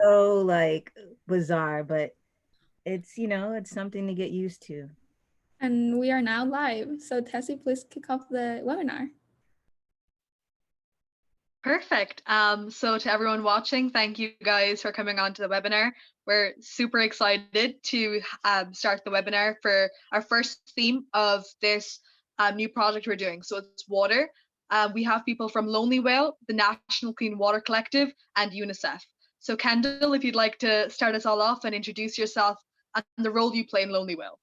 so like bizarre, but it's, it's something to get used to. And we are now live. So Tessie, please kick off the webinar. Perfect. So to everyone watching, thank you guys for coming on to the webinar. We're super excited to start the webinar for our first theme of this new project we're doing. So it's water. We have people from Lonely Whale, the National Clean Water Collective, and UNICEF. So Kendall, if you'd like to start us all off and introduce yourself and the role you play in Lonely Whale.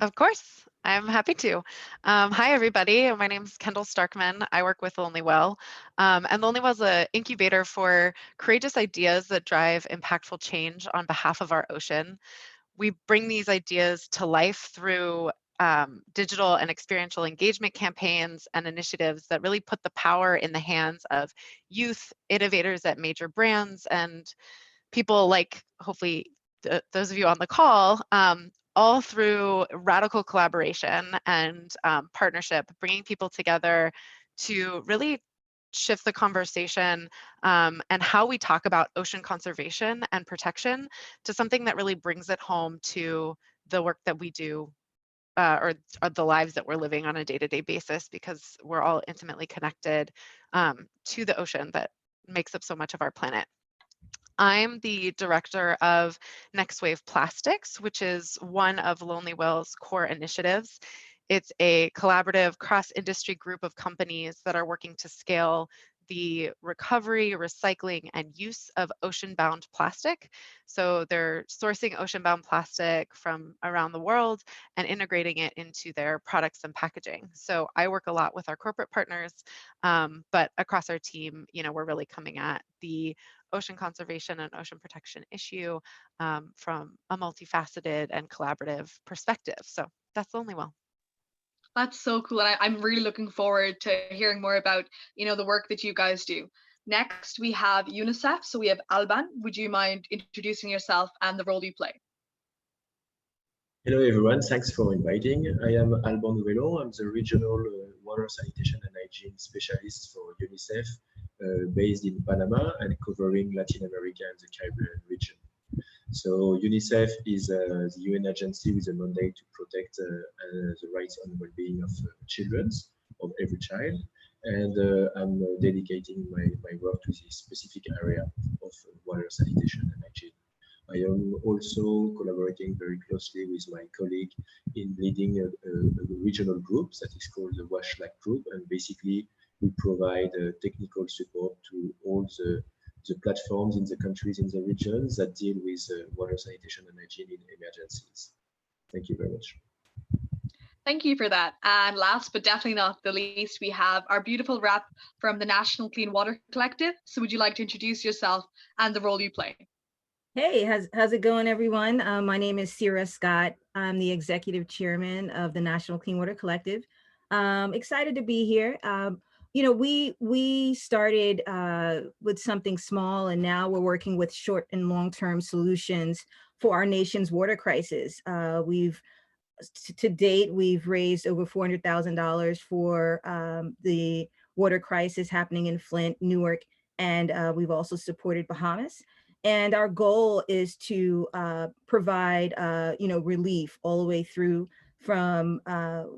Of course, I'm happy to. Hi, everybody. My name is Kendall Starkman. I work with Lonely Well. And Lonely Well is an incubator for courageous ideas that drive impactful change on behalf of our ocean. We bring these ideas to life through digital and experiential engagement campaigns and initiatives that really put the power in the hands of youth, innovators at major brands, and people like, hopefully, those of you on the call, all through radical collaboration and partnership, bringing people together to really shift the conversation and how we talk about ocean conservation and protection to something that really brings it home to the work that we do or the lives that we're living on a day-to-day basis, because we're all intimately connected to the ocean that makes up so much of our planet. I'm the director of Next Wave Plastics, which is one of Lonely Whale's core initiatives. It's a collaborative cross-industry group of companies that are working to scale the recovery, recycling, and use of ocean-bound plastic. So they're sourcing ocean-bound plastic from around the world and integrating it into their products and packaging. So I work a lot with our corporate partners, but across our team, we're really coming at the ocean conservation and ocean protection issue from a multifaceted and collaborative perspective. So that's Lonely Well. That's so cool. And I'm really looking forward to hearing more about, the work that you guys do. Next, we have UNICEF. So we have Alban. Would you mind introducing yourself and the role you play? Hello, everyone. Thanks for inviting. I am Alban Novello. I'm the regional water sanitation and hygiene specialist for UNICEF, based in Panama and covering Latin America and the Caribbean region. So UNICEF is the UN agency with a mandate to protect the rights and well-being of children, of every child. And I'm dedicating my work to this specific area of water sanitation and hygiene. I am also collaborating very closely with my colleague in leading a regional group that is called the WASHLAC group. And basically, we provide technical support to all the platforms in the countries in the regions that deal with water sanitation and hygiene in emergencies. Thank you very much. Thank you for that. And last but definitely not the least, we have our beautiful rep from the National Clean Water Collective. So would you like to introduce yourself and the role you play? Hey, how's it going, everyone? My name is Sierra Scott. I'm the executive chairman of the National Clean Water Collective. Excited to be here. We started with something small, and now we're working with short and long-term solutions for our nation's water crisis. To date, we've raised over $400,000 for the water crisis happening in Flint, Newark, and we've also supported Bahamas. And our goal is to provide, relief all the way through from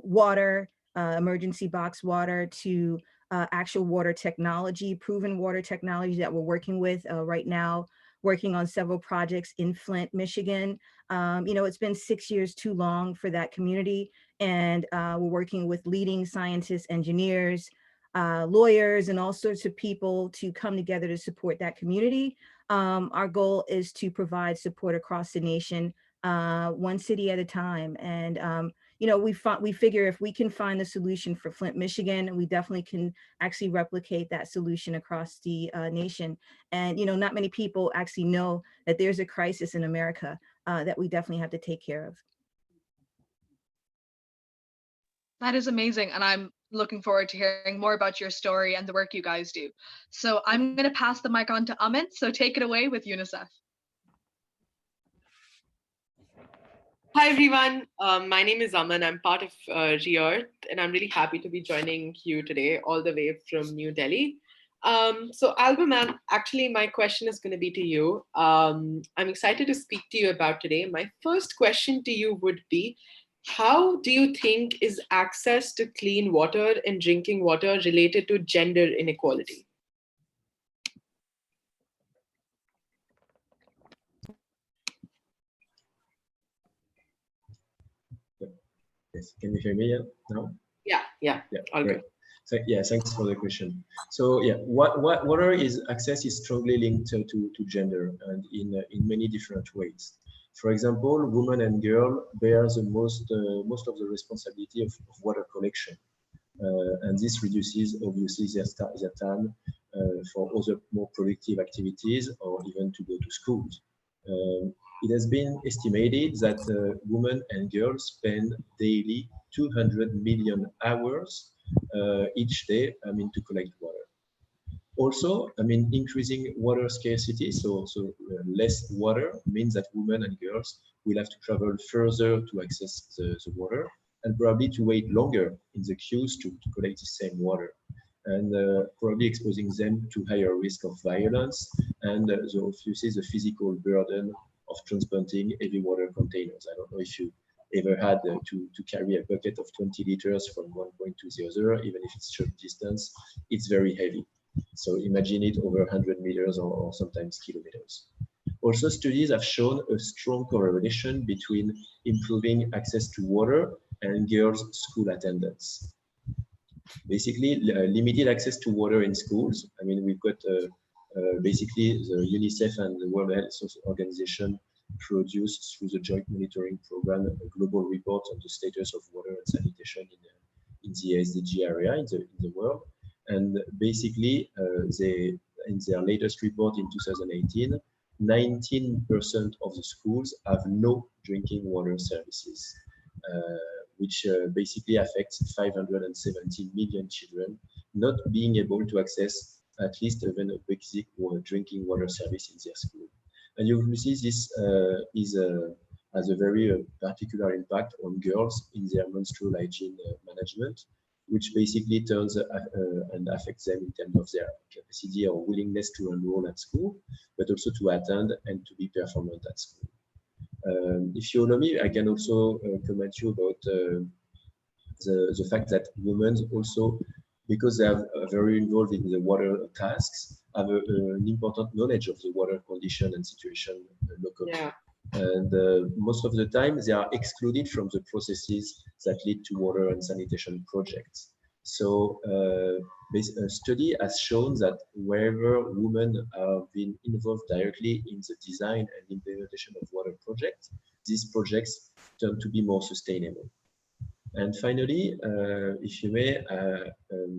water, emergency box water, to actual water technology, proven water technology that we're working with right now, working on several projects in Flint, Michigan. It's been 6 years too long for that community. And we're working with leading scientists, engineers, lawyers, and all sorts of people to come together to support that community. Our goal is to provide support across the nation, one city at a time. And, we figure if we can find the solution for Flint, Michigan, we definitely can actually replicate that solution across the nation. And, not many people actually know that there's a crisis in America that we definitely have to take care of. That is amazing. And I'm looking forward to hearing more about your story and the work you guys do. So I'm going to pass the mic on to Amit. So take it away with UNICEF. Hi, everyone. My name is Aman. I'm part of Re-Earth, and I'm really happy to be joining you today all the way from New Delhi. So Album, actually my question is going to be to you. I'm excited to speak to you about today. My first question to you would be, how do you think is access to clean water and drinking water related to gender inequality? Yes, can you hear me now? Yeah, Yeah, all great. good. So yeah, thanks for the question. So yeah, water is access is strongly linked to gender and in many different ways. For example, women and girls bear the most of the responsibility of water collection, and this reduces obviously their time for other more productive activities or even to go to schools. It has been estimated that women and girls spend daily 200 million hours each day, to collect water. Also, increasing water scarcity, so less water means that women and girls will have to travel further to access the water and probably to wait longer in the queues to collect the same water, and probably exposing them to higher risk of violence and obviously the physical burden of transporting heavy water containers. I don't know if you ever had to carry a bucket of 20 liters from one point to the other, even if it's short distance, it's very heavy. So imagine it over 100 meters or sometimes kilometers. Also, studies have shown a strong correlation between improving access to water and girls' school attendance. Basically, limited access to water in schools. We've got basically the UNICEF and the World Health Organization produced through the Joint Monitoring Program a global report on the status of water and sanitation in the SDG area in the world. And basically, in their latest report in 2018, 19% of the schools have no drinking water services, which basically affects 570 million children not being able to access at least even a basic drinking water service in their school. And you will see this has a very particular impact on girls in their menstrual hygiene management, which basically turns and affects them in terms of their capacity or willingness to enroll at school, but also to attend and to be performant at school. If you allow me, I can also comment you about the fact that women also, because they are very involved in the water tasks, have an important knowledge of the water condition and situation locally. Yeah. And most of the time, they are excluded from the processes that lead to water and sanitation projects. So a study has shown that wherever women have been involved directly in the design and implementation of water projects, these projects tend to be more sustainable. And finally, if you may,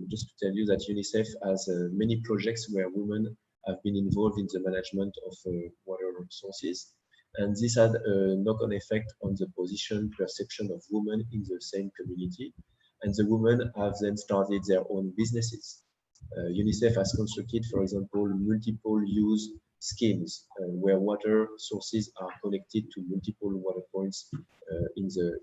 just to tell you that UNICEF has many projects where women have been involved in the management of water resources. And this had a knock-on effect on the position perception of women in the same community. And the women have then started their own businesses. UNICEF has constructed, for example, multiple use schemes where water sources are connected to multiple water points in the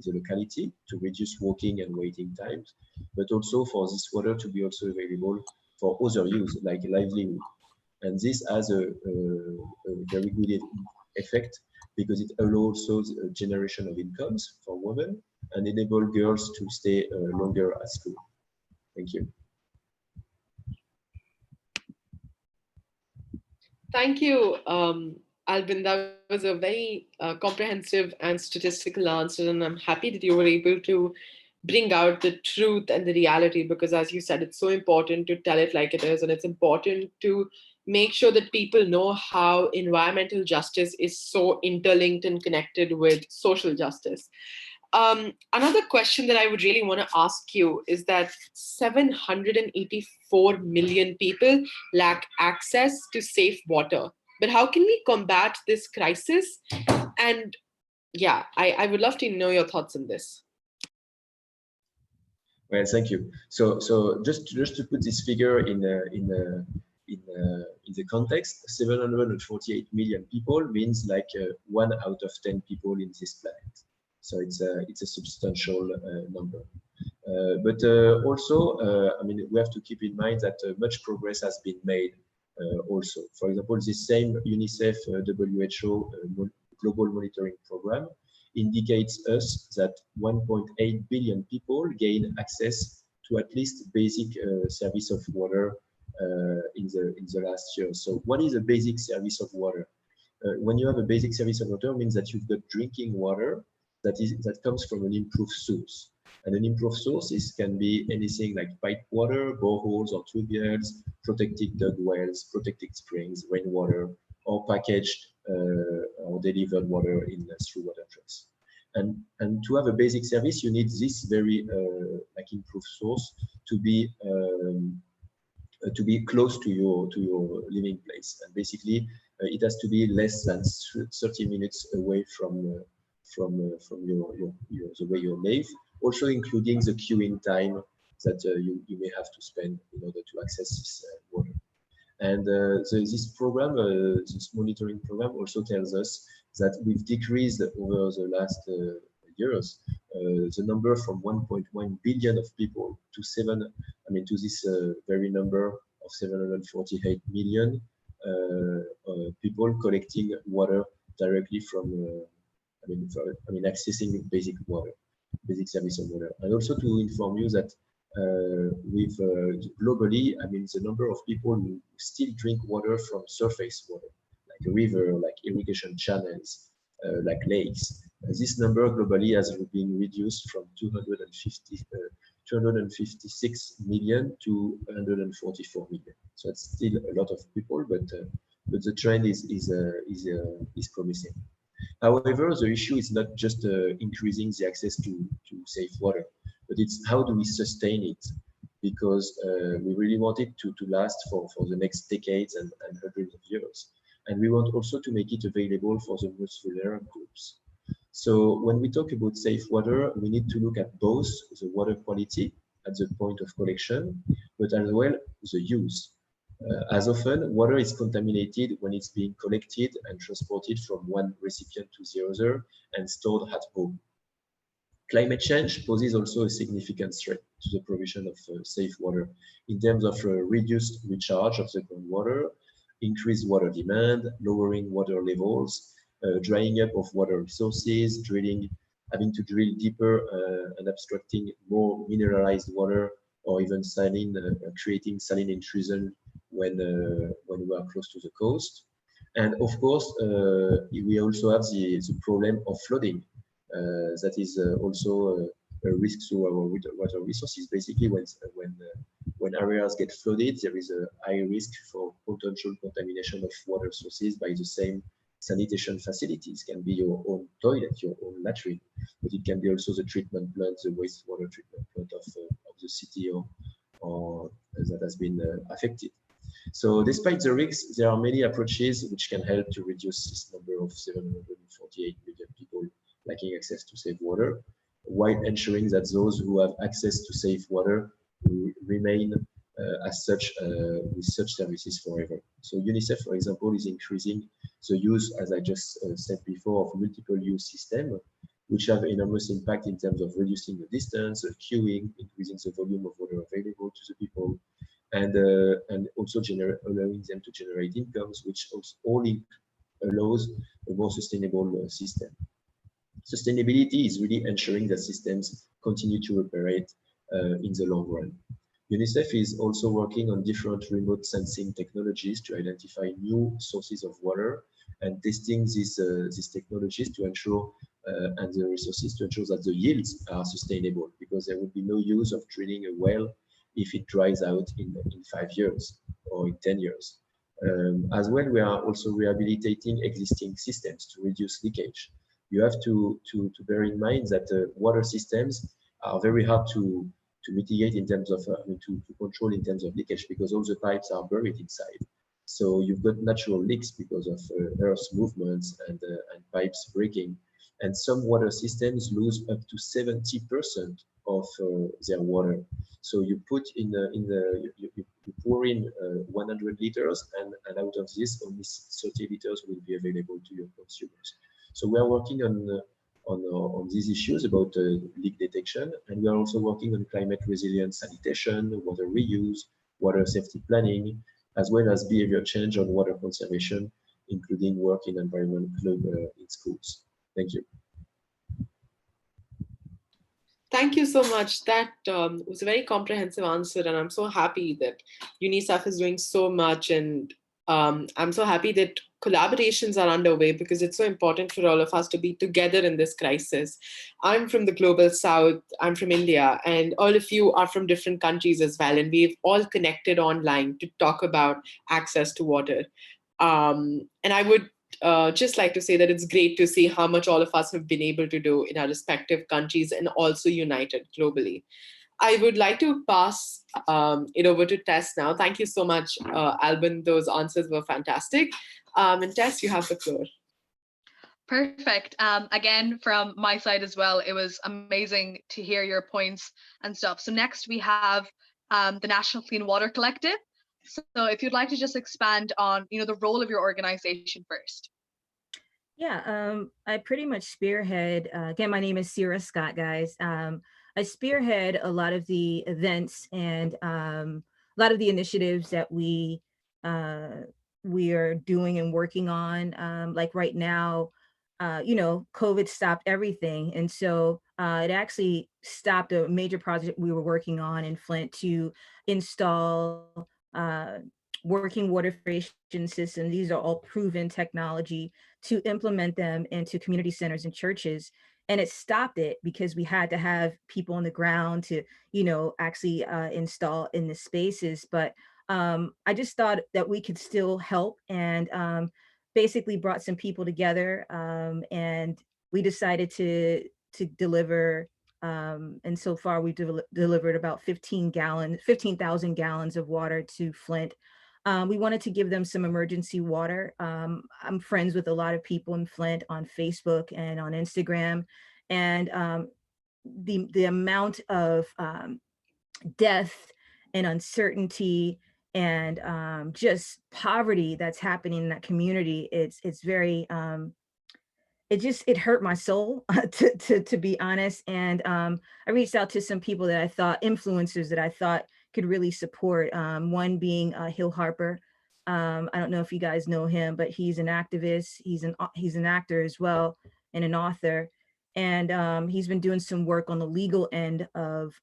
locality to reduce walking and waiting times, but also for this water to be also available for other use like livelihood. And this has a very good effect because it allows also the generation of incomes for women and enable girls to stay longer at school. Thank you. Thank you, Albin. That was a very comprehensive and statistical answer, and I'm happy that you were able to bring out the truth and the reality, because as you said, it's so important to tell it like it is, and it's important to make sure that people know how environmental justice is so interlinked and connected with social justice. Another question that I would really want to ask you is that 784 million people lack access to safe water. But how can we combat this crisis? And yeah, I would love to know your thoughts on this. Well, thank you. So just to put this figure in the context, 748 million people means like 1 out of 10 people in this planet. So it's a substantial number. But also, I mean, we have to keep in mind that much progress has been made also. For example, this same UNICEF WHO Global Monitoring Program indicates us that 1.8 billion people gain access to at least basic service of water in the last year. So what is a basic service of water? When you have a basic service of water, it means that you've got drinking water that comes from an improved source. And an improved source can be anything like piped water, boreholes or tube wells, protected dug wells, protected springs, rainwater, or packaged or delivered water through water trucks. And to have a basic service, you need this very like improved source to be close to your living place. And basically, it has to be less than 30 minutes away from the way you live, also including the queuing time that you may have to spend in order to access this water. And this program, this monitoring program, also tells us that we've decreased over the last years the number from 1.1 billion of people to to this very number of 748 million people collecting water directly from accessing basic water, basic service of water. And also to inform you that with globally, I mean, the number of people who still drink water from surface water, like a river, like irrigation channels, like lakes. This number globally has been reduced from 256 million to 144 million. So it's still a lot of people, but the trend is promising. However, the issue is not just increasing the access to safe water, but it's how do we sustain it? Because we really want it to last for the next decades and hundreds of years. And we want also to make it available for the most vulnerable groups. So when we talk about safe water, we need to look at both the water quality at the point of collection, but as well the use. As often, water is contaminated when it's being collected and transported from one recipient to the other and stored at home. Climate change poses also a significant threat to the provision of safe water in terms of reduced recharge of the groundwater, increased water demand, lowering water levels, drying up of water resources, having to drill deeper and abstracting more mineralized water, or even creating saline intrusion when we are close to the coast. And of course, we also have the problem of flooding. That is also a risk to our water resources. Basically, when areas get flooded, there is a high risk for potential contamination of water sources by the same sanitation facilities. It can be your own toilet, your own latrine, but it can be also the treatment plant, the wastewater treatment plant of the city or that has been affected. So despite the risks, there are many approaches which can help to reduce this number of 748 million people lacking access to safe water, while ensuring that those who have access to safe water remain as such with such services forever. So UNICEF, for example, is increasing the use, as I just said before, of multiple use systems, which have enormous impact in terms of reducing the distance, queuing, increasing the volume of water available to the people, and also allowing them to generate incomes, which also allows a more sustainable system. Sustainability is really ensuring that systems continue to operate in the long run. UNICEF is also working on different remote sensing technologies to identify new sources of water and testing these technologies to ensure and the resources to ensure that the yields are sustainable, because there would be no use of drilling a well if it dries out in 5 years or in 10 years. As well, we are also rehabilitating existing systems to reduce leakage. You have to bear in mind that water systems are very hard to mitigate in terms of to control in terms of leakage, because all the pipes are buried inside. So you've got natural leaks because of Earth's movements and pipes breaking. And some water systems lose up to 70% of their water. So you put you pour in 100 liters, and out of this, only 30 liters will be available to your consumers. So we are working on on these issues about leak detection. And we are also working on climate resilient sanitation, water reuse, water safety planning, as well as behavior change on water conservation, including work in environment club in schools. Thank you. Thank you so much. That was a very comprehensive answer, and I'm so happy that UNICEF is doing so much, and I'm so happy that collaborations are underway because it's so important for all of us to be together in this crisis. I'm from the global south, I'm from India, and all of you are from different countries as well, and we've all connected online to talk about access to water. And I would just like to say that it's great to see how much all of us have been able to do in our respective countries and also united globally. I would like to pass it over to Tess now. Thank you so much, Albin. Those answers were fantastic. And Tess, you have the floor. Perfect. Again, from my side as well, it was amazing to hear your points and stuff. So next we have the National Clean Water Collective. So if you'd like to just expand on, the role of your organization first. Yeah, I pretty much spearhead, again, my name is Sarah Scott, guys. I spearhead a lot of the events and a lot of the initiatives that we are doing and working on. Like right now, COVID stopped everything. And so it actually stopped a major project we were working on in Flint to install working water filtration systems. These are all proven technology to implement them into community centers and churches. And it stopped it because we had to have people on the ground to, actually install in the spaces. But I just thought that we could still help, and basically brought some people together, and we decided to deliver. And so far we've delivered about 15,000 gallons of water to Flint. We wanted to give them some emergency water. I'm friends with a lot of people in Flint on Facebook and on Instagram, and the amount of death and uncertainty and just poverty that's happening in that community, it's very it hurt my soul to be honest. And I reached out to some people that I thought, influencers that I thought could really support. One being Hill Harper. I don't know if you guys know him, but he's an activist. He's an actor as well, and an author. And he's been doing some work on the legal end of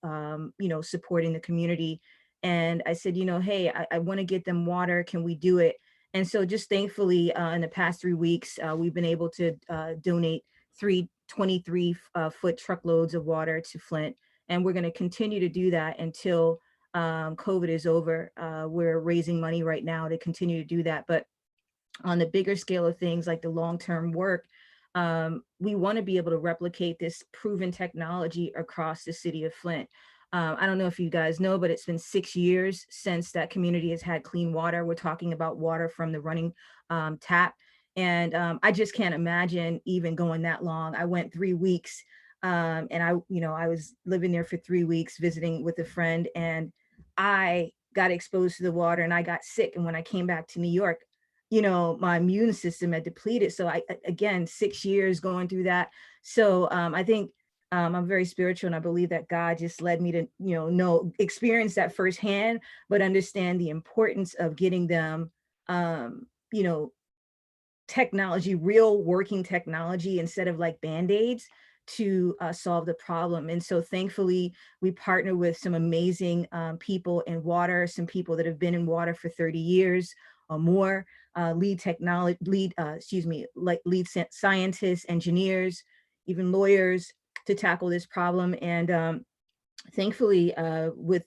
supporting the community. And I said, hey, I want to get them water. Can we do it? And so just thankfully, in the past 3 weeks, we've been able to donate 23-foot truckloads of water to Flint. And we're going to continue to do that until COVID is over. We're raising money right now to continue to do that. But on the bigger scale of things, like the long-term work, we want to be able to replicate this proven technology across the city of Flint. I don't know if you guys know, but it's been 6 years since that community has had clean water. We're talking about water from the running tap. And I just can't imagine even going that long. I went 3 weeks, and I was living there for 3 weeks, visiting with a friend, and I got exposed to the water and I got sick. And when I came back to New York, my immune system had depleted. So again, 6 years going through that. So I think I'm very spiritual, and I believe that God just led me to, experience that firsthand, but understand the importance of getting them, technology, real working technology, instead of like Band-Aids, to solve the problem. And so thankfully, we partner with some amazing people in water, some people that have been in water for 30 years or more, lead scientists, engineers, even lawyers, to tackle this problem. And thankfully, with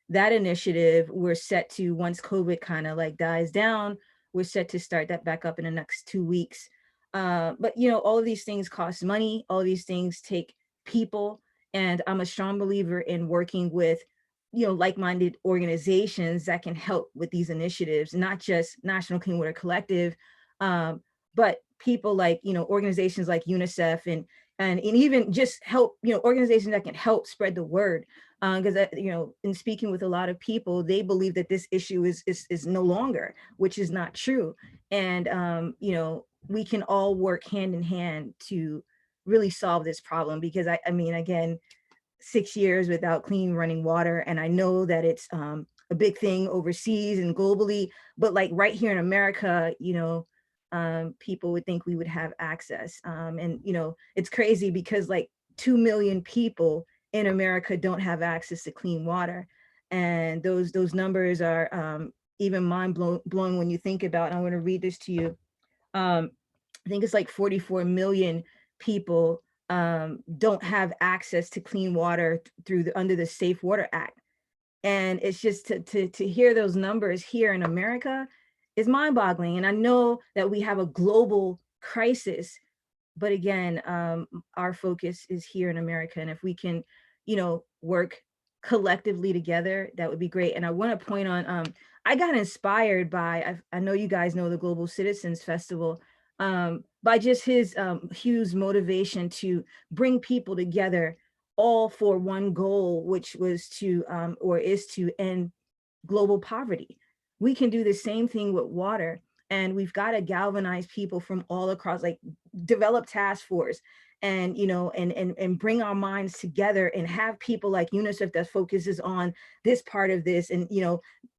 that initiative, we're set to, once COVID kind of like dies down, we're set to start that back up in the next 2 weeks. But all of these things cost money. All of these things take people. And I'm a strong believer in working with, like-minded organizations that can help with these initiatives, not just National Clean Water Collective, but people like, organizations like UNICEF and even just help, organizations that can help spread the word. Because in speaking with a lot of people, they believe that this issue is no longer, which is not true. And we can all work hand in hand to really solve this problem, because I mean, again, 6 years without clean running water, and I know that it's a big thing overseas and globally, but like right here in America, people would think we would have access, and it's crazy because like 2 million people in America don't have access to clean water, and those numbers are even blowing when you think about. And I'm going to read this to you. I think it's like 44 million people don't have access to clean water under the Safe Water Act. And it's just to hear those numbers here in America is mind-boggling. And I know that we have a global crisis, but again, our focus is here in America. And if we can, work collectively together, that would be great. And I want to point on, I got inspired by, I know you guys know the Global Citizens Festival, by just his Hugh's motivation to bring people together all for one goal, which was to, or is to end global poverty. We can do the same thing with water, and we've got to galvanize people from all across, like develop task force, and and bring our minds together, and have people like UNICEF that focuses on this part of this, and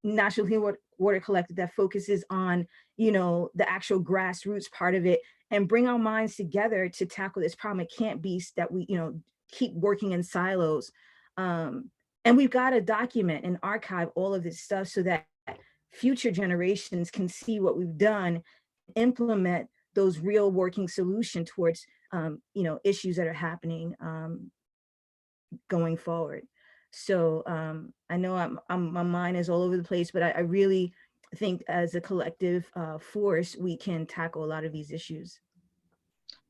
National Clean Water Collective that focuses on the actual grassroots part of it, and bring our minds together to tackle this problem. It can't be that we keep working in silos. And we've got to document and archive all of this stuff so that future generations can see what we've done, implement those real working solutions towards issues that are happening going forward. So I know my mind is all over the place, but I really think as a collective force, we can tackle a lot of these issues.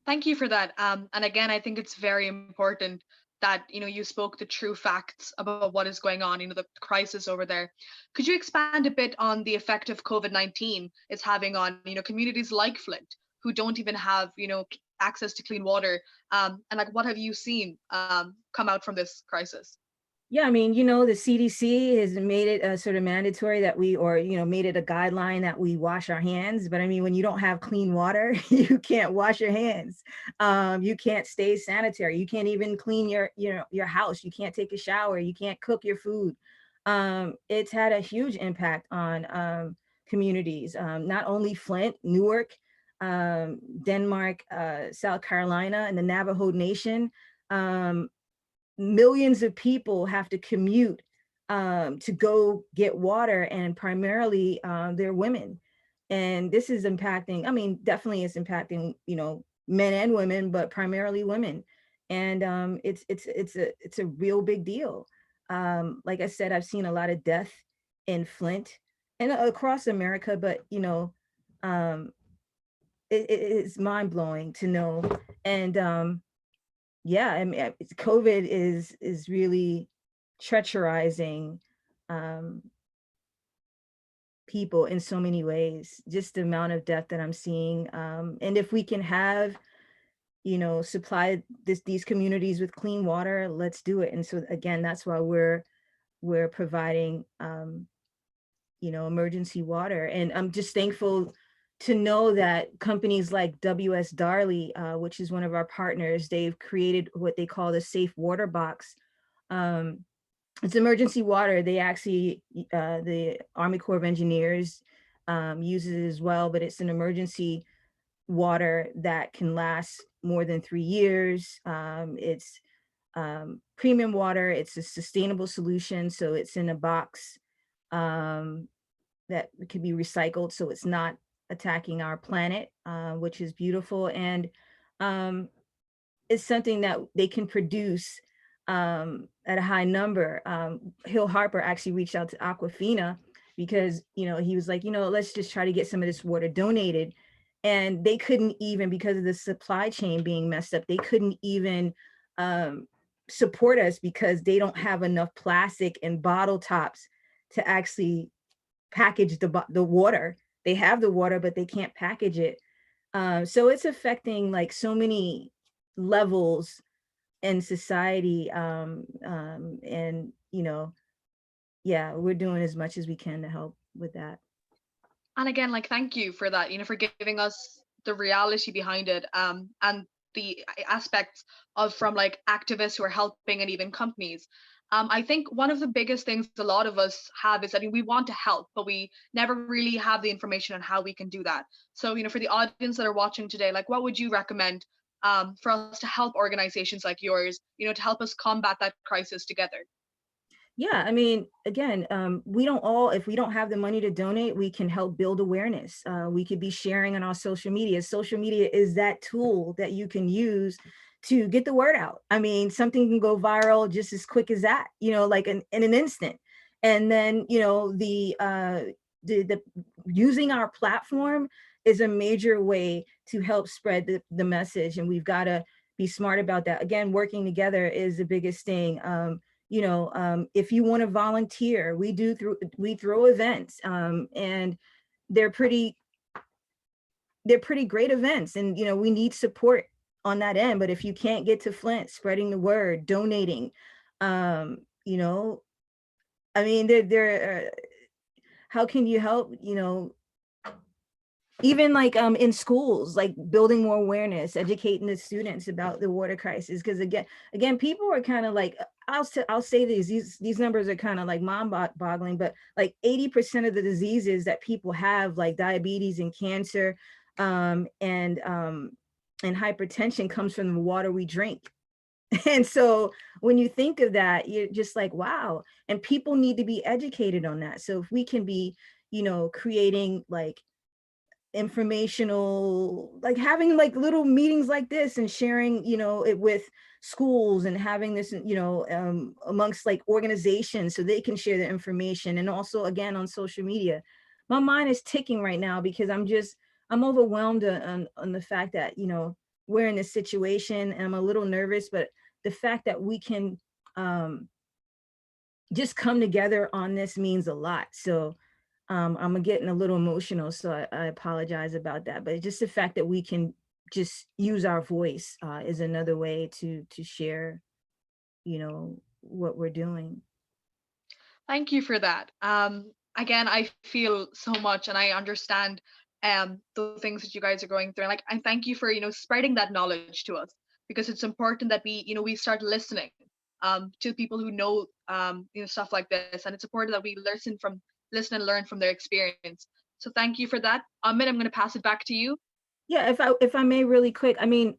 Thank you for that. And again, I think it's very important that you spoke the true facts about what is going on, the crisis over there. Could you expand a bit on the effect of COVID-19 is having on communities like Flint, who don't even have access to clean water, and like what have you seen come out from this crisis? Yeah, I mean, the CDC has made it sort of mandatory that made it a guideline that we wash our hands. But I mean, when you don't have clean water, you can't wash your hands. You can't stay sanitary. You can't even clean your house. You can't take a shower. You can't cook your food. It's had a huge impact on communities, not only Flint, Newark, Denmark, South Carolina, and the Navajo Nation. Millions of people have to commute to go get water, and primarily they're women. And this is impacting, I mean, definitely it's impacting, men and women, but primarily women. And it's a real big deal. Like I said, I've seen a lot of death in Flint and across America, but it's mind blowing to know. And yeah, I mean, COVID is really treacherizing people in so many ways. Just the amount of death that I'm seeing, and if we can have, supply these communities with clean water, let's do it. And so again, that's why we're providing, emergency water. And I'm just thankful to know that companies like W.S. Darley, which is one of our partners, they've created what they call the Safe Water Box. It's emergency water. They actually, the Army Corps of Engineers uses it as well, but it's an emergency water that can last more than 3 years. It's premium water. It's a sustainable solution. So it's in a box that can be recycled. So it's not attacking our planet, which is beautiful. And it's something that they can produce at a high number. Hill Harper actually reached out to Aquafina because, he was like, let's just try to get some of this water donated. And they couldn't even, because of the supply chain being messed up, they couldn't even support us because they don't have enough plastic and bottle tops to actually package the water. They have the water, but they can't package it. So it's affecting like so many levels in society. And, yeah, we're doing as much as we can to help with that. And again, like, thank you for that, for giving us the reality behind it. And the aspects of from like activists who are helping and even companies. I think one of the biggest things a lot of us have is that we want to help, but we never really have the information on how we can do that. So, for the audience that are watching today, like what would you recommend for us to help organizations like yours, to help us combat that crisis together? Yeah, I mean, again, we don't all, if we don't have the money to donate, we can help build awareness. We could be sharing on our social media. Social media is that tool that you can use to get the word out. I mean, something can go viral just as quick as that, like in an instant. And then, the using our platform is a major way to help spread the message. And we've got to be smart about that. Again, working together is the biggest thing. If you want to volunteer, we throw events, and they're pretty great events, and we need support on that end. But if you can't get to Flint, spreading the word, donating, I mean, how can you help? Even like in schools, like building more awareness, educating the students about the water crisis. Because again, people are kind of like, I'll say these numbers are kind of like mind-boggling, but like 80% of the diseases that people have, like diabetes and cancer, and hypertension, comes from the water we drink. And so when you think of that, you're just like, wow. And people need to be educated on that. So if we can be, creating like informational, like having like little meetings like this and sharing it with schools, and having this amongst like organizations so they can share the information, and also again on social media. My mind is ticking right now because I'm overwhelmed on the fact that we're in this situation, and I'm a little nervous, but the fact that we can just come together on this means a lot. So I'm getting a little emotional, so I apologize about that. But just the fact that we can just use our voice is another way to share, what we're doing. Thank you for that. Again, I feel so much, and I understand the things that you guys are going through. And like, I thank you for spreading that knowledge to us, because it's important that we start listening to people who know stuff like this, and it's important that we listen and learn from their experience. So thank you for that. Amit, I'm going to pass it back to you. Yeah, if I may, really quick. I mean,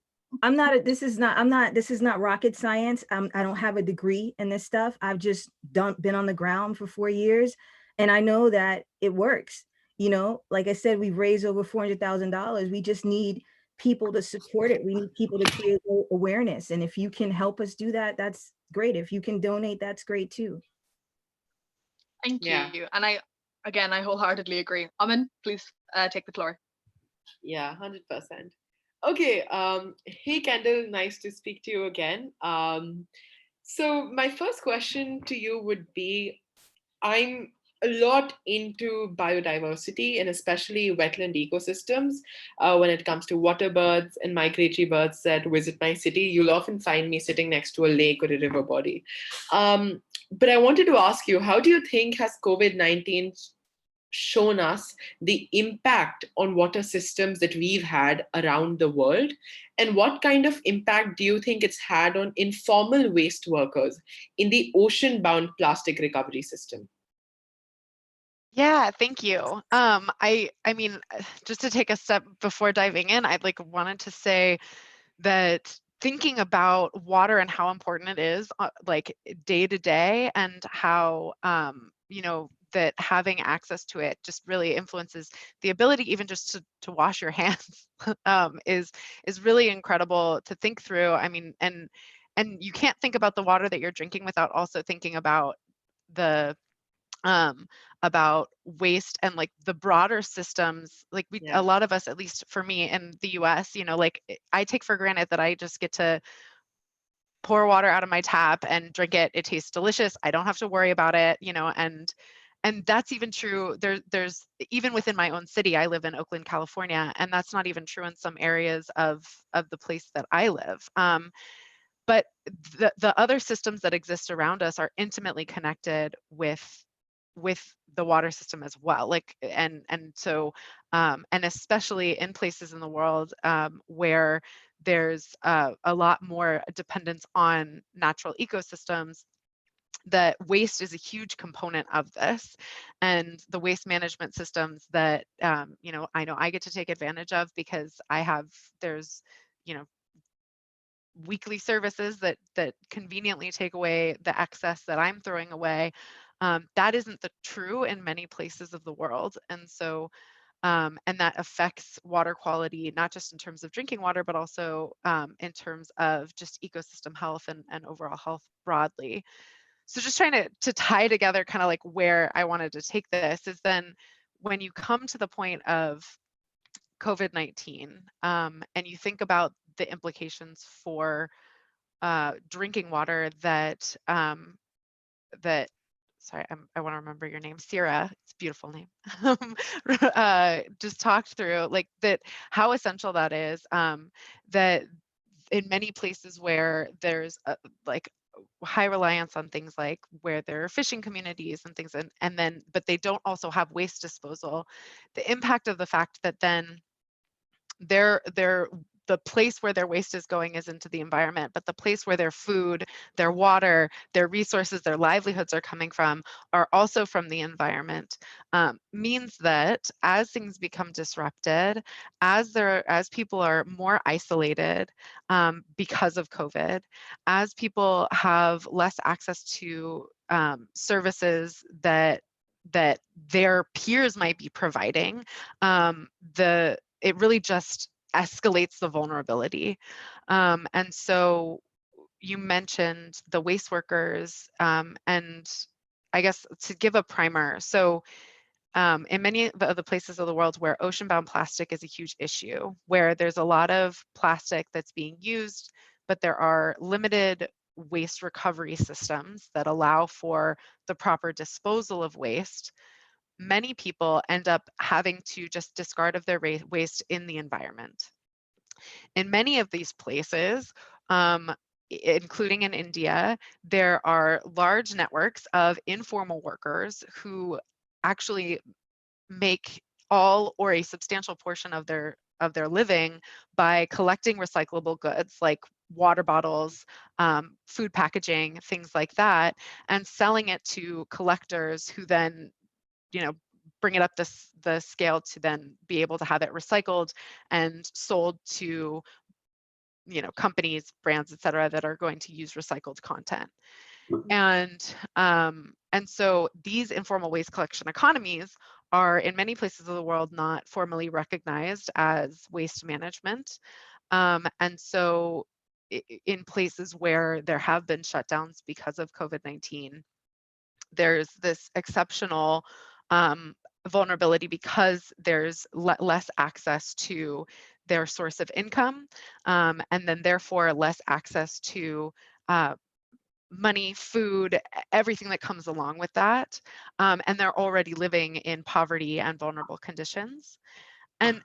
this is not rocket science. I don't have a degree in this stuff. I've just been on the ground for 4 years, and I know that it works. Like I said, we've raised over $400,000. We just need people to support it. We need people to create awareness. And if you can help us do that, that's great. If you can donate, that's great too. Thank Yeah. you. And I wholeheartedly agree. Amin, please take the floor. Yeah, 100%. Okay. Hey, Kendall, nice to speak to you again. So my first question to you would be, I'm a lot into biodiversity and especially wetland ecosystems. When it comes to water birds and migratory birds that visit my city, you'll often find me sitting next to a lake or a river body. But I wanted to ask you, how do you think has COVID-19 shown us the impact on water systems that we've had around the world? And what kind of impact do you think it's had on informal waste workers in the ocean-bound plastic recovery system? Yeah, thank you. I mean, just to take a step before diving in, I'd wanted to say that thinking about water and how important it is, like day to day, and how that having access to it just really influences the ability even just to wash your hands, is really incredible to think through. I mean, and you can't think about the water that you're drinking without also thinking about the about waste and like the broader systems. Like a lot of us, at least for me in the US, like I take for granted that I just get to pour water out of my tap and drink it. It tastes delicious. I don't have to worry about it, and that's even true. There's even within my own city. I live in Oakland, California, and that's not even true in some areas of the place that I live. But the other systems that exist around us are intimately connected with with the water system as well. Like, and so, and especially in places in the world where there's a lot more dependence on natural ecosystems, that waste is a huge component of this, and the waste management systems that you know I get to take advantage of, because there's you know weekly services that conveniently take away the excess that I'm throwing away. That isn't the true in many places of the world, and so and that affects water quality, not just in terms of drinking water, but also in terms of just ecosystem health and overall health broadly. So just trying to tie together kind of like where I wanted to take this is then when you come to the point of COVID-19 and you think about the implications for drinking water that that sorry, I want to remember your name, Sierra. It's a beautiful name. Just talked through like that, how essential that is. That in many places where there's like high reliance on things like where there are fishing communities and things, and then but they don't also have waste disposal. The impact of the fact that then they're the place where their waste is going is into the environment, but the place where their food, their water, their resources, their livelihoods are coming from are also from the environment. Means that as things become disrupted, as people are more isolated because of COVID, as people have less access to services that their peers might be providing, it really just escalates the vulnerability. And so you mentioned the waste workers, and I guess to give a primer. So in many of the places of the world where ocean-bound plastic is a huge issue, where there's a lot of plastic that's being used, but there are limited waste recovery systems that allow for the proper disposal of waste, many people end up having to just discard of their waste in the environment. In many of these places, including in India, there are large networks of informal workers who actually make all or a substantial portion of their living by collecting recyclable goods like water bottles, food packaging, things like that, and selling it to collectors who then bring it up the scale to then be able to have it recycled and sold to companies, brands, et cetera, that are going to use recycled content. And so these informal waste collection economies are in many places of the world not formally recognized as waste management. And so in places where there have been shutdowns because of COVID-19, there's this exceptional vulnerability because there's less access to their source of income, and then therefore less access to money, food, everything that comes along with that. And they're already living in poverty and vulnerable conditions. And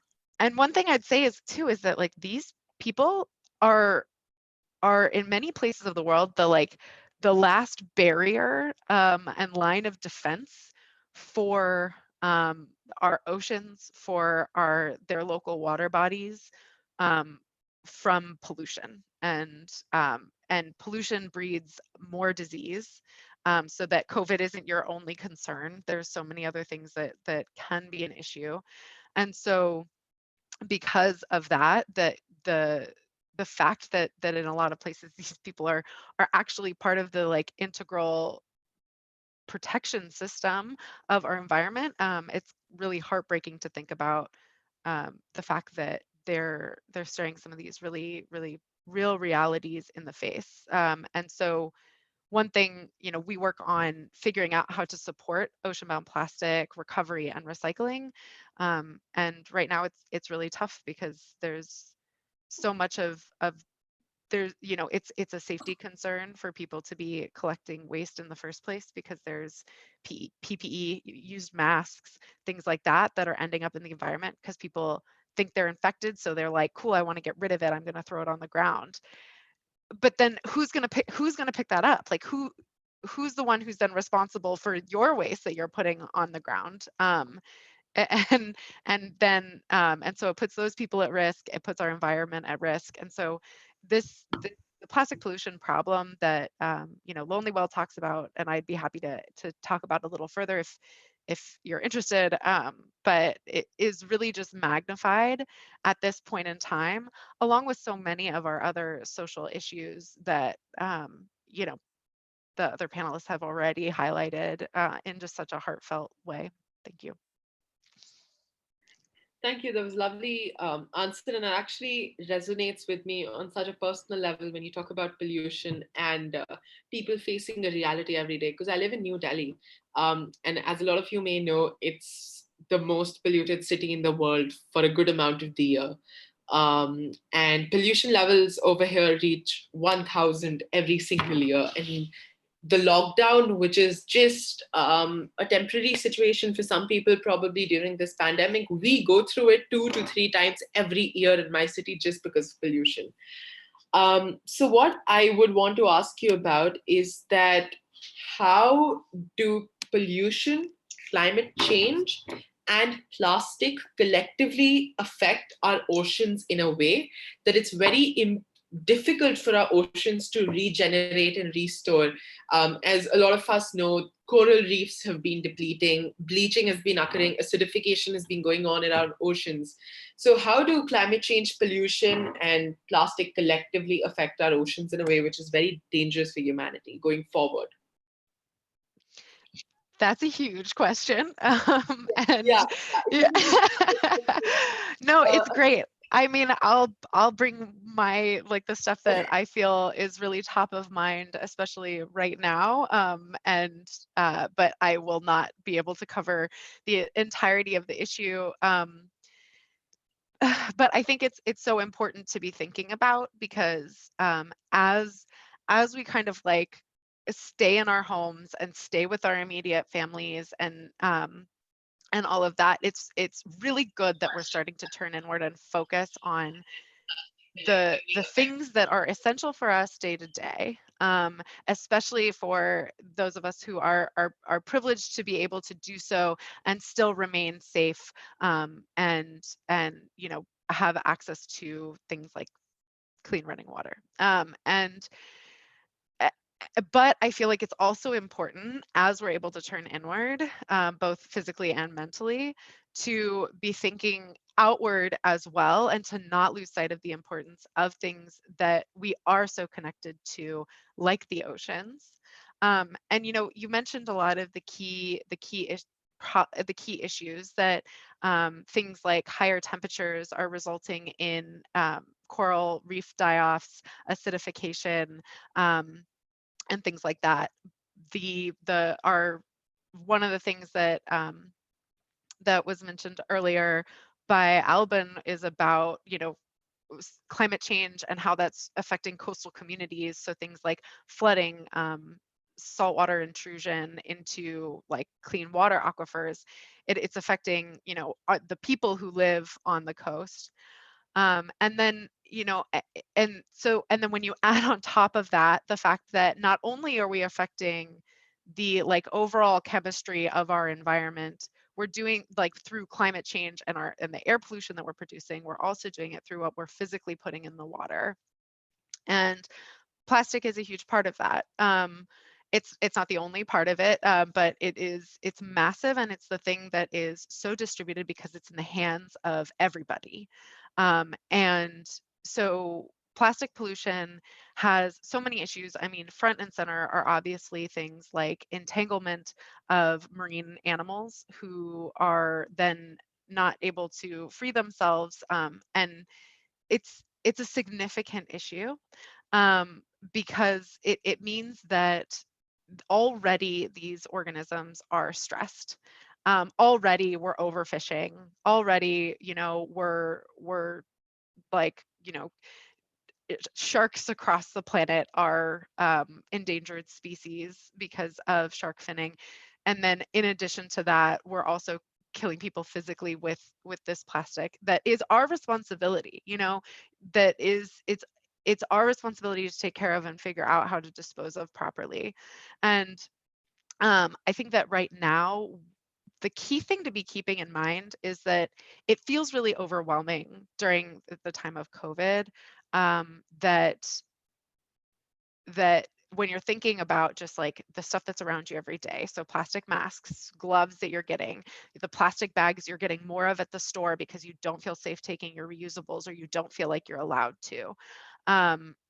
one thing I'd say is too is that like these people are in many places of the world the last barrier and line of defense for our oceans, for their local water bodies, from pollution. And pollution breeds more disease, so that COVID isn't your only concern. There's so many other things that can be an issue. And so because of that, the fact that in a lot of places these people are actually part of the integral protection system of our environment, it's really heartbreaking to think about the fact that they're staring some of these really real realities in the face. And so one thing, we work on figuring out how to support ocean-bound plastic recovery and recycling. And right now it's really tough because there's so much of there's, it's a safety concern for people to be collecting waste in the first place, because there's PPE, used masks, things like that are ending up in the environment because people think they're infected. So they're like, cool, I want to get rid of it, I'm going to throw it on the ground. But then who's going to pick that up? Like who's the one who's then responsible for your waste that you're putting on the ground? And and so it puts those people at risk, it puts our environment at risk. And so the plastic pollution problem that Lonely Well talks about, and I'd be happy to talk about a little further if you're interested, but it is really just magnified at this point in time, along with so many of our other social issues that the other panelists have already highlighted in just such a heartfelt way. Thank you. Thank you. That was lovely answer, and it actually resonates with me on such a personal level when you talk about pollution and people facing a reality every day. Because I live in New Delhi, and as a lot of you may know, it's the most polluted city in the world for a good amount of the year. And pollution levels over here reach 1,000 every single year. And the lockdown, which is just a temporary situation for some people, probably during this pandemic, we go through it 2 to 3 times every year in my city just because of pollution. So what I would want to ask you about is that how do pollution, climate change, and plastic collectively affect our oceans in a way that it's very difficult for our oceans to regenerate and restore. As a lot of us know, coral reefs have been depleting, bleaching has been occurring, acidification has been going on in our oceans. So how do climate change, pollution, and plastic collectively affect our oceans in a way which is very dangerous for humanity going forward? That's a huge question. And Yeah. yeah. No, it's great. I mean, I'll bring my the stuff that I feel is really top of mind, especially right now. But I will not be able to cover the entirety of the issue. But I think it's so important to be thinking about, because as we kind of stay in our homes and stay with our immediate families and all of that, it's really good that we're starting to turn inward and focus on the things that are essential for us day to day, especially for those of us who are privileged to be able to do so and still remain safe, and have access to things like clean running water. Uh, but I feel like it's also important, as we're able to turn inward, both physically and mentally, to be thinking outward as well, and to not lose sight of the importance of things that we are so connected to, like the oceans. And you mentioned a lot of the key issues that things like higher temperatures are resulting in, coral reef die-offs, acidification, and things like that. One of the things that that was mentioned earlier by Alban is about climate change and how that's affecting coastal communities. So things like flooding, saltwater intrusion into clean water aquifers. It's affecting the people who live on the coast. And then and then when you add on top of that the fact that not only are we affecting the overall chemistry of our environment, we're doing through climate change and the air pollution that we're producing, we're also doing it through what we're physically putting in the water. And plastic is a huge part of that. It's not the only part of it, but it's massive, and it's the thing that is so distributed because it's in the hands of everybody. And so plastic pollution has so many issues. I mean, front and center are obviously things like entanglement of marine animals who are then not able to free themselves, and it's a significant issue, because it means that already these organisms are stressed. Already we're overfishing. Already, we're like, sharks across the planet are endangered species because of shark finning. And then in addition to that, we're also killing people physically with this plastic that is our responsibility. That is, it's our responsibility to take care of and figure out how to dispose of properly. And I think that right now, the key thing to be keeping in mind is that it feels really overwhelming during the time of COVID, that when you're thinking about just like the stuff that's around you every day, so plastic masks, gloves that you're getting, the plastic bags you're getting more of at the store because you don't feel safe taking your reusables or you don't feel like you're allowed to,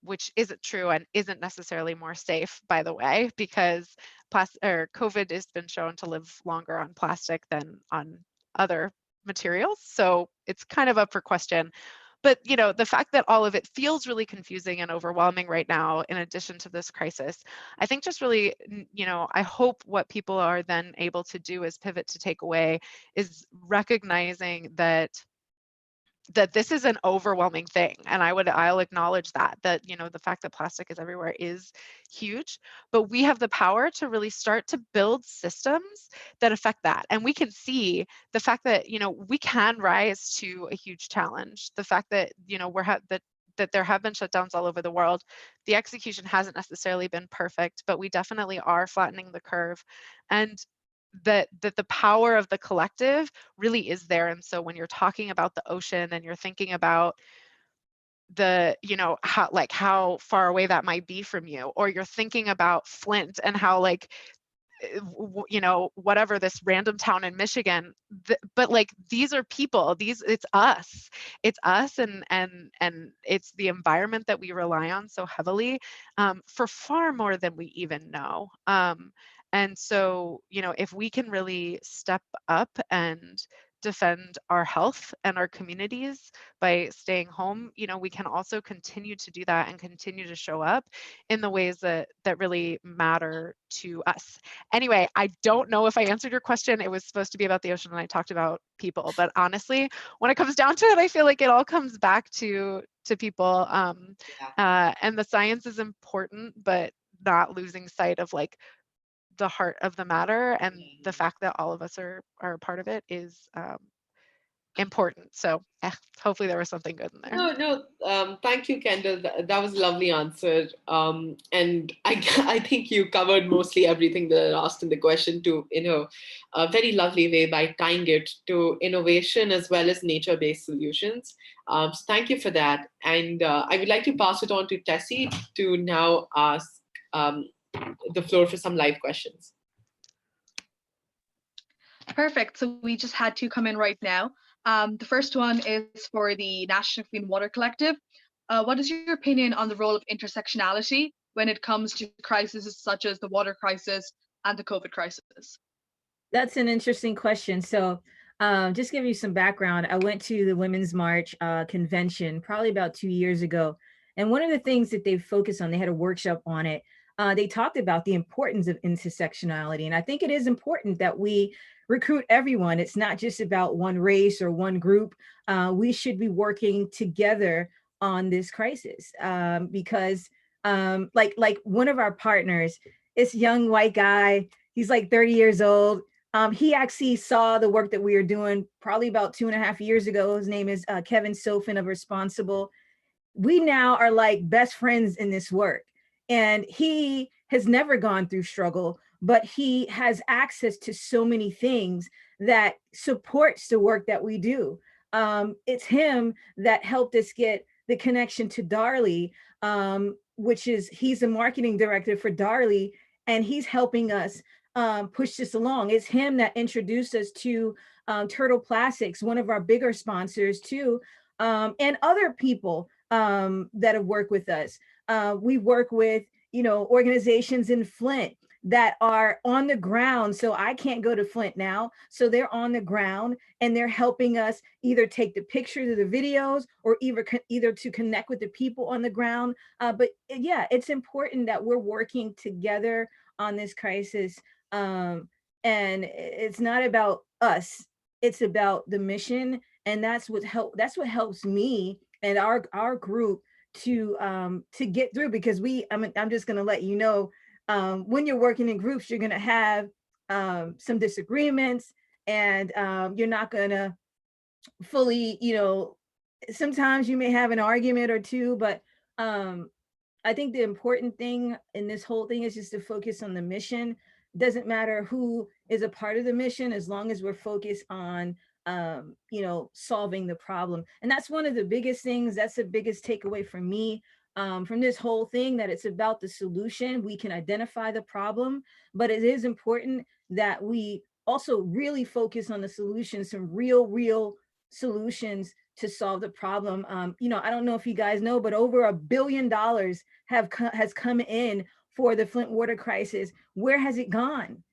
which isn't true and isn't necessarily more safe, by the way, because COVID has been shown to live longer on plastic than on other materials. So it's kind of up for question. But the fact that all of it feels really confusing and overwhelming right now, in addition to this crisis, I think just really, I hope what people are then able to do is pivot to take away is recognizing that this is an overwhelming thing. And I'll acknowledge that the fact that plastic is everywhere is huge, but we have the power to really start to build systems that affect that. And we can see the fact that, we can rise to a huge challenge. The fact that, that there have been shutdowns all over the world. The execution hasn't necessarily been perfect, but we definitely are flattening the curve. And that the power of the collective really is there. And so when you're talking about the ocean and you're thinking about the, how far away that might be from you, or you're thinking about Flint and how whatever, this random town in Michigan, but like these are people, it's us and it's the environment that we rely on so heavily, for far more than we even know. And so, if we can really step up and defend our health and our communities by staying home, we can also continue to do that and continue to show up in the ways that really matter to us. Anyway, I don't know if I answered your question. It was supposed to be about the ocean and I talked about people, but honestly, when it comes down to it, I feel like it all comes back to people. And the science is important, but not losing sight of like the heart of the matter, and the fact that all of us are a part of it is important. So hopefully there was something good in there. No, thank you, Kendall. That was a lovely answer. And I think you covered mostly everything that I asked in the question to, a very lovely way by tying it to innovation as well as nature-based solutions. So thank you for that. And I would like to pass it on to Tessie to now ask the floor for some live questions. Perfect. So we just had two come in right now. The first one is for the National Clean Water Collective. What is your opinion on the role of intersectionality when it comes to crises such as the water crisis and the COVID crisis? That's an interesting question. So just give you some background. I went to the Women's March convention probably about 2 years ago. And one of the things that they focused on, they had a workshop on it. They talked about the importance of intersectionality. And I think it is important that we recruit everyone. It's not just about one race or one group. We should be working together on this crisis because like one of our partners, this young white guy, he's like 30 years old. He actually saw the work that we are doing probably about 2.5 years ago. His name is Kevin Sofin of Responsible. We now are like best friends in this work. And he has never gone through struggle, but he has access to so many things that supports the work that we do. It's him that helped us get the connection to Darley, which is, he's the marketing director for Darley, and he's helping us push this along. It's him that introduced us to Turtle Plastics, one of our bigger sponsors too, and other people that have worked with us. We work with, organizations in Flint that are on the ground. So I can't go to Flint now. So they're on the ground and they're helping us either take the pictures or the videos or either to connect with the people on the ground. But yeah, it's important that we're working together on this crisis. And it's not about us, it's about the mission. And that's what helps me and our group to get through, because I'm just going to let you know, when you're working in groups, you're going to have some disagreements, and you're not going to fully, sometimes you may have an argument or two, but I think the important thing in this whole thing is just to focus on the mission. Doesn't matter who is a part of the mission, as long as we're focused on solving the problem. And that's one of the biggest things. That's the biggest takeaway for me from this whole thing, that it's about the solution. We can identify the problem, but it is important that we also really focus on the solutions, some real solutions to solve the problem. I don't know if you guys know, but over $1 billion has come in for the Flint water crisis. Where has it gone?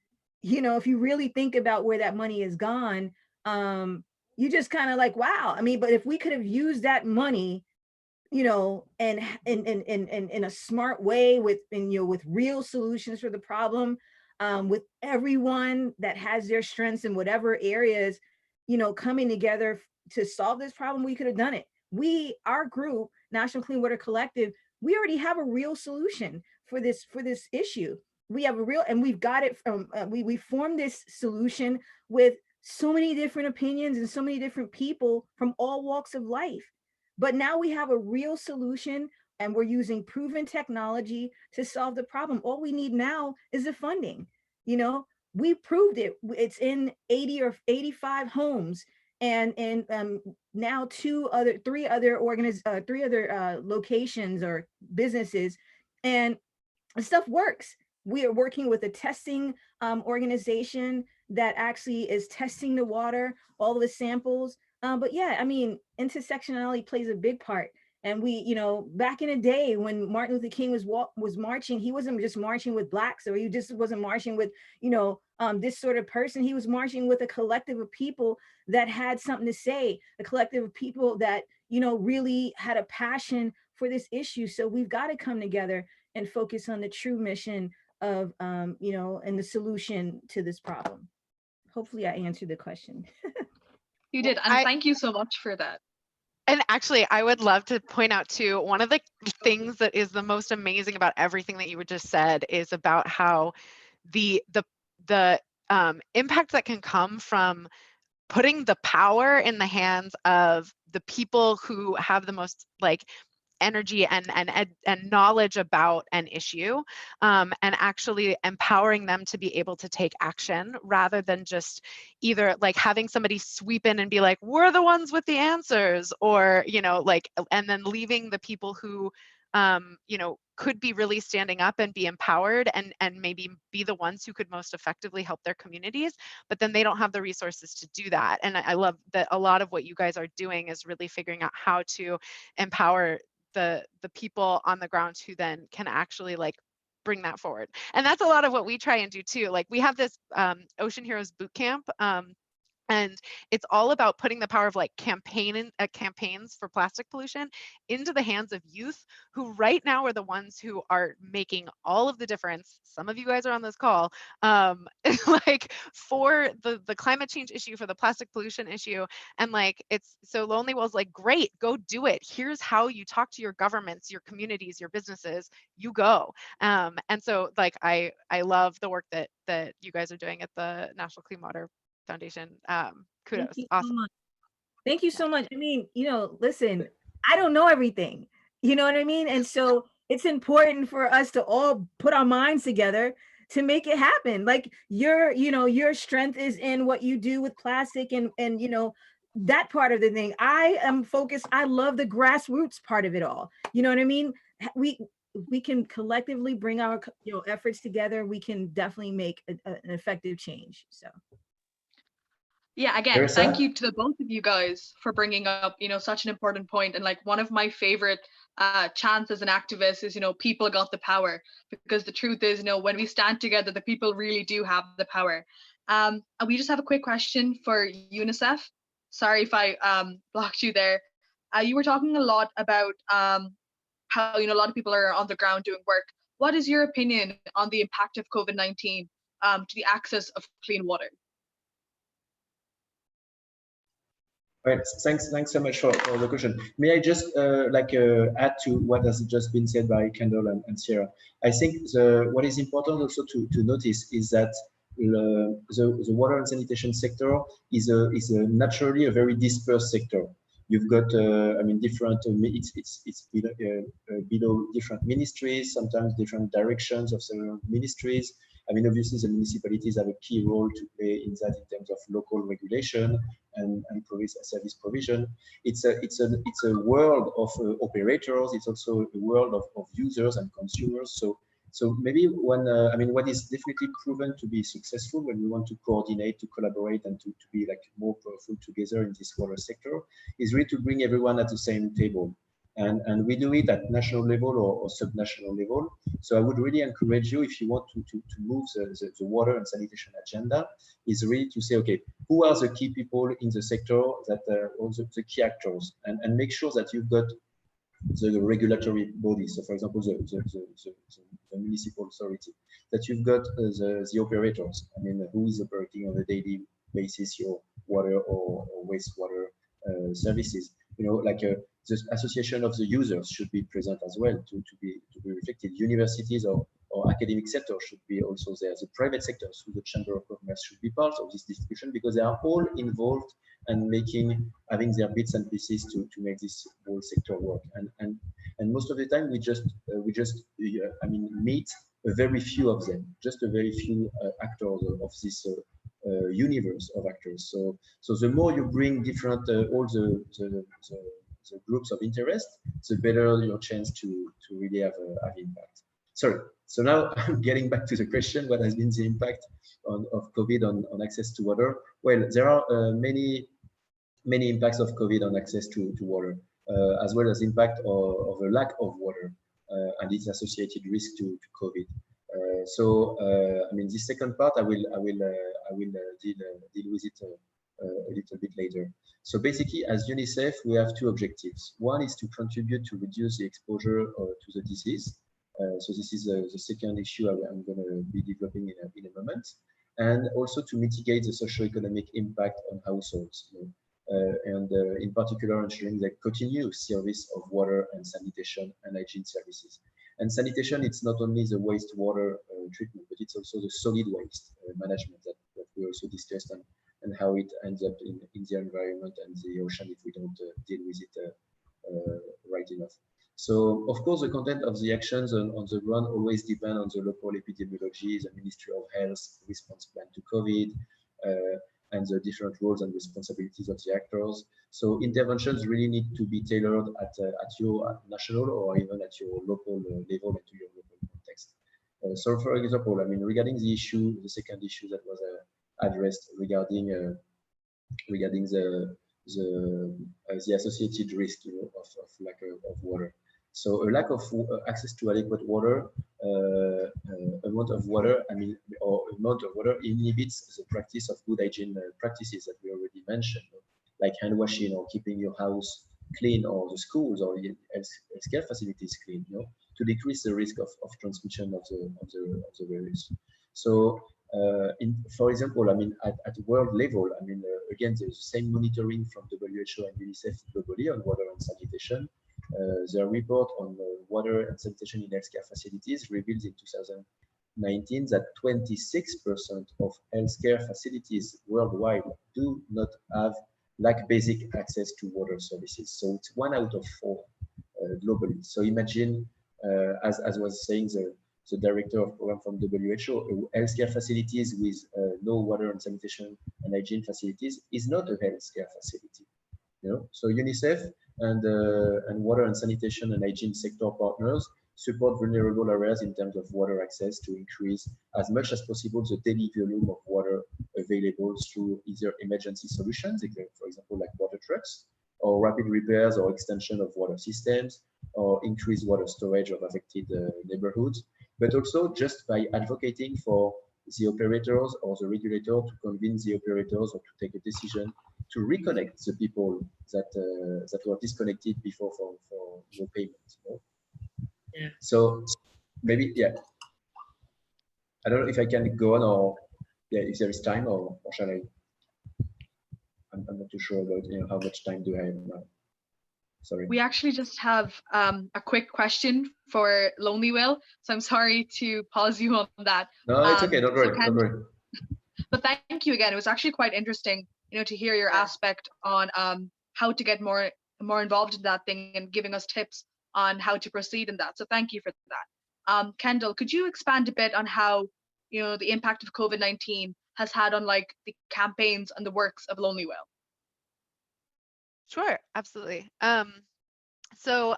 If you really think about where that money is gone, you just kind of like, wow. I mean, but if we could have used that money, and in a smart way, with real solutions for the problem, with everyone that has their strengths in whatever areas, coming together to solve this problem, we could have done it. Our group, National Clean Water Collective, we already have a real solution for this issue. We have a real, and we've got it from, we formed this solution with so many different opinions and so many different people from all walks of life. But now we have a real solution, and we're using proven technology to solve the problem. All we need now is the funding. We proved it. It's in 80 or 85 homes, and now three other locations or businesses, and stuff works. We are working with a testing organization that actually is testing the water, all the samples. But yeah, I mean, intersectionality plays a big part. And we, back in the day when Martin Luther King was marching, he wasn't just marching with Blacks, or he just wasn't marching with, this sort of person. He was marching with a collective of people that had something to say, a collective of people that, really had a passion for this issue. So we've got to come together and focus on the true mission of, and the solution to this problem. Hopefully I answered the question. You did, and thank you so much for that. And actually, I would love to point out too, one of the things that is the most amazing about everything that you just said is about how the impact that can come from putting the power in the hands of the people who have the most energy and knowledge about an issue, and actually empowering them to be able to take action, rather than just either having somebody sweep in and be like, we're the ones with the answers, or and then leaving the people who could be really standing up and be empowered and maybe be the ones who could most effectively help their communities, but then they don't have the resources to do that. And I love that a lot of what you guys are doing is really figuring out how to empower the people on the ground who then can actually bring that forward. And that's a lot of what we try and do too. We have this Ocean Heroes boot camp, and it's all about putting the power of campaigns for plastic pollution into the hands of youth, who right now are the ones who are making all of the difference. Some of you guys are on this call, for the climate change issue, for the plastic pollution issue. And it's so Lonely Will's great, go do it. Here's how you talk to your governments, your communities, your businesses, you go. And so I love the work that you guys are doing at the National Clean Water Foundation. Kudos. Awesome. Thank you so much. I mean, listen, I don't know everything, you know what I mean? And so it's important for us to all put our minds together to make it happen. Your strength is in what you do with plastic and that part of the thing. I am focused. I love the grassroots part of it all. You know what I mean? We can collectively bring our efforts together. We can definitely make an effective change. So. Yeah, again, thank you to the both of you guys for bringing up, such an important point. And one of my favorite chants as an activist is, people got the power, because the truth is, when we stand together, the people really do have the power. And we just have a quick question for UNICEF. Sorry if I blocked you there. You were talking a lot about how, a lot of people are on the ground doing work. What is your opinion on the impact of COVID-19 to the access of clean water? Right. Thanks so much for the question. May I just add to what has just been said by Kendall and Sierra? I think what is important also to notice is that the water and sanitation sector is naturally a very dispersed sector. You've got, I mean, different, it's below different ministries, sometimes different directions of several ministries. I mean, obviously the municipalities have a key role to play in that in terms of local regulation and service provision. It's a world of operators. It's also a world of users and consumers. So maybe what is definitely proven to be successful when we want to coordinate, to collaborate, and to be like more powerful together in this water sector is really to bring everyone at the same table. And we do it at national level or subnational level. So I would really encourage you, if you want to move the water and sanitation agenda, is really to say, okay, who are the key people in the sector that are also the key actors, and make sure that you've got the regulatory body. So for example, the municipal authority, that you've got the operators. I mean, who is operating on a daily basis your water or wastewater services. You know, like the association of the users should be present as well to be reflected. Universities or academic sector should be also there. The private sector through the Chamber of Commerce should be part of this discussion, because they are all involved and having their bits and pieces to make this whole sector work. And most of the time we just meet a very few of them, just a very few actors of this universe of actors. So the more you bring different all the groups of interest, the better your chance to really have impact. Sorry. So now I'm getting back to the question: what has been the impact of COVID on access to water? Well, there are many impacts of COVID on access to water, as well as impact of a lack of water and its associated risk to COVID. I mean, this second part, I will deal with it a little bit later. So basically, as UNICEF, we have two objectives. One is to contribute to reduce the exposure to the disease. So this is the second issue I'm going to be developing in a moment, and also to mitigate the socio-economic impact on households. In particular ensuring the continuous service of water and sanitation and hygiene services. And sanitation, it's not only the wastewater treatment, but it's also the solid waste management that we also discussed, and how it ends up in the environment and the ocean if we don't deal with it right enough. So, of course, the content of the actions on the ground always depend on the local epidemiology, the Ministry of Health response plan to COVID, and the different roles and responsibilities of the actors. So interventions really need to be tailored at your national or even at your local level and to your local context. So for example, I mean, regarding the second issue that was addressed regarding the associated risk, of lack of water. So a lack of access to adequate water, amount of water inhibits the practice of good hygiene practices that we already mentioned, like hand washing or keeping your house clean, or the schools or the healthcare facilities clean, to decrease the risk of transmission of the virus. So, for example, I mean, at world level, I mean, again, there's the same monitoring from WHO and UNICEF globally on water and sanitation. The report on water and sanitation in healthcare facilities revealed in 2019 that 26% of healthcare facilities worldwide do not lack basic access to water services. So it's 1 out of 4 globally. So imagine, as was saying the director of program from WHO, healthcare facilities with no water and sanitation and hygiene facilities is not a healthcare facility. So UNICEF and water and sanitation and hygiene sector partners support vulnerable areas in terms of water access to increase as much as possible the daily volume of water available through either emergency solutions, for example, like water trucks, or rapid repairs or extension of water systems, or increased water storage of affected neighborhoods, but also just by advocating for the operators or the regulator to convince the operators or to take a decision to reconnect the people that were disconnected before for no payment. Yeah. So maybe, yeah. I don't know if I can go on, or if there is time, or shall I? I'm not too sure about how much time do I have now. Sorry. We actually just have a quick question for Lonely Will, so I'm sorry to pause you on that. No, it's okay. Don't worry. Don't worry. But thank you again. It was actually quite interesting, to hear your aspect on how to get more involved in that thing and giving us tips on how to proceed in that. So thank you for that. Kendall, could you expand a bit on how the impact of COVID-19 has had on like the campaigns and the works of Lonely Well? Sure, absolutely. So